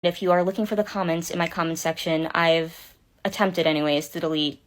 If you are looking for the comments in my comment section, I've attempted anyways to delete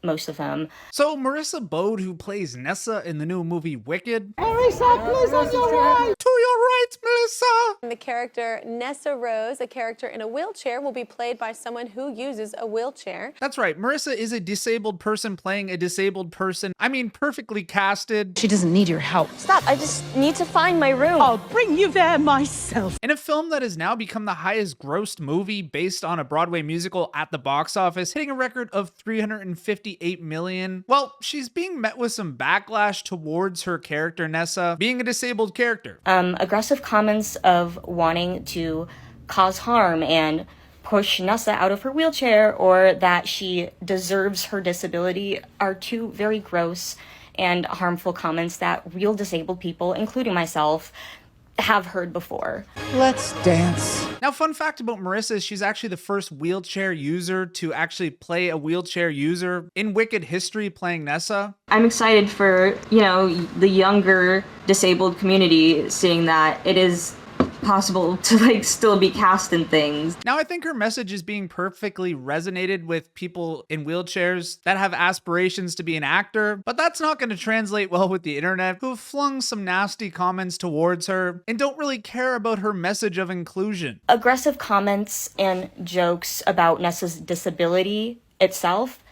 most of them. So Marissa Bode, who plays Nessa in the new movie Wicked. Marissa, please on your right! To your right, Melissa! The character Nessa Rose, a character in a wheelchair, will be played by someone who uses a wheelchair. That's right, Marissa is a disabled person playing a disabled person. I mean, perfectly casted. She doesn't need your help. Stop, I just need to find my room. I'll bring you there myself. In a film that has now become the highest grossed movie based on a Broadway musical at the box office, hitting a record of $358 million. Well, she's being met with some backlash towards her character Nessa being a disabled character. Aggressive comments of wanting to cause harm and push Nessa out of her wheelchair, or that she deserves her disability, are two very gross and harmful comments that real disabled people, including myself, have heard before. Let's dance. Now, fun fact about Marissa is she's actually the first wheelchair user to actually play a wheelchair user in Wicked history, playing Nessa. I'm excited for, the younger disabled community, seeing that it is possible to still be cast in things. Now, I think her message is being perfectly resonated with people in wheelchairs that have aspirations to be an actor, but that's not going to translate well with the internet, who have flung some nasty comments towards her and don't really care about her message of inclusion. Aggressive comments and jokes about Nessa's disability itself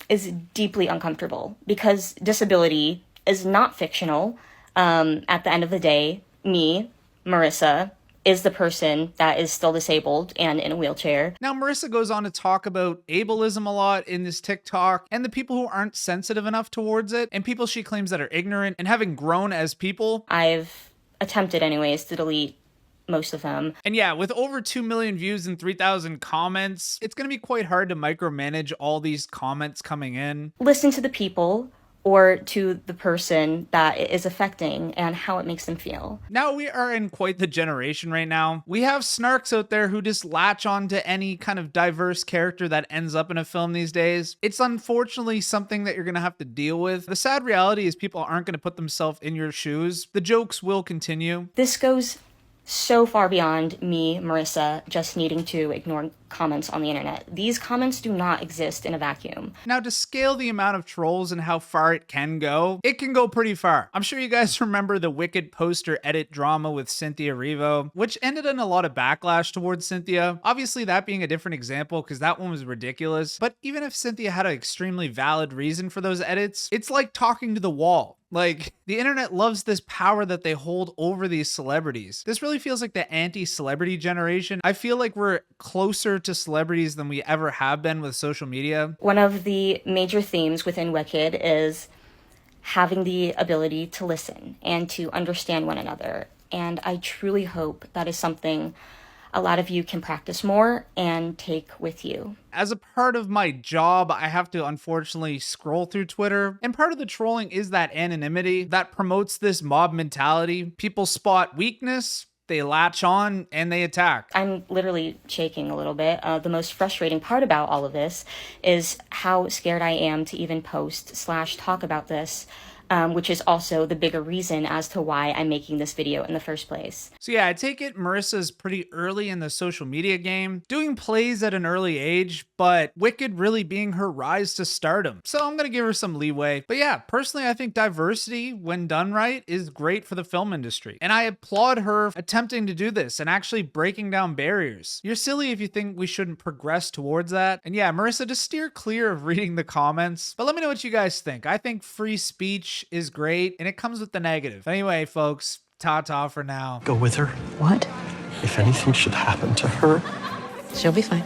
is deeply uncomfortable, because disability is not fictional. At the end of the day, me, Marissa, is the person that is still disabled and in a wheelchair. Now, Marissa goes on to talk about ableism a lot in this TikTok, and the people who aren't sensitive enough towards it, and people she claims that are ignorant and having grown as people. I've attempted anyways to delete most of them. And yeah, with over 2 million views and 3,000 comments, it's going to be quite hard to micromanage all these comments coming in. Listen to the people, or to the person that it is affecting and how it makes them feel. Now, we are in quite the generation right now. We have snarks out there who just latch on to any kind of diverse character that ends up in a film these days. It's unfortunately something that you're going to have to deal with. The sad reality is people aren't going to put themselves in your shoes. The jokes will continue. This goes so far beyond me, Marissa, just needing to ignore comments on the internet. These comments do not exist in a vacuum. Now, to scale the amount of trolls and how far it can go pretty far. I'm sure you guys remember the Wicked poster edit drama with Cynthia Erivo, which ended in a lot of backlash towards Cynthia. Obviously, that being a different example because that one was ridiculous. But even if Cynthia had an extremely valid reason for those edits, it's like talking to the wall. Like, the internet loves this power that they hold over these celebrities. This really feels like the anti-celebrity generation. I feel like we're closer to celebrities than we ever have been with social media. One of the major themes within Wicked is having the ability to listen and to understand one another. And I truly hope that is something a lot of you can practice more and take with you. As a part of my job, I have to unfortunately scroll through Twitter, and part of the trolling is that anonymity that promotes this mob mentality. People spot weakness, they latch on, and they attack. I'm literally shaking a little bit. The most frustrating part about all of this is how scared I am to even post/talk about this. Which is also the bigger reason as to why I'm making this video in the first place. So yeah, I take it Marissa's pretty early in the social media game, doing plays at an early age, but Wicked really being her rise to stardom. So I'm gonna give her some leeway. But yeah, personally, I think diversity, when done right, is great for the film industry. And I applaud her attempting to do this and actually breaking down barriers. You're silly if you think we shouldn't progress towards that. And yeah, Marissa, just steer clear of reading the comments. But let me know what you guys think. I think free speech is great, and it comes with the negative. Anyway, folks, ta-ta for now. Go with her. What? If anything should happen to her, She'll be fine.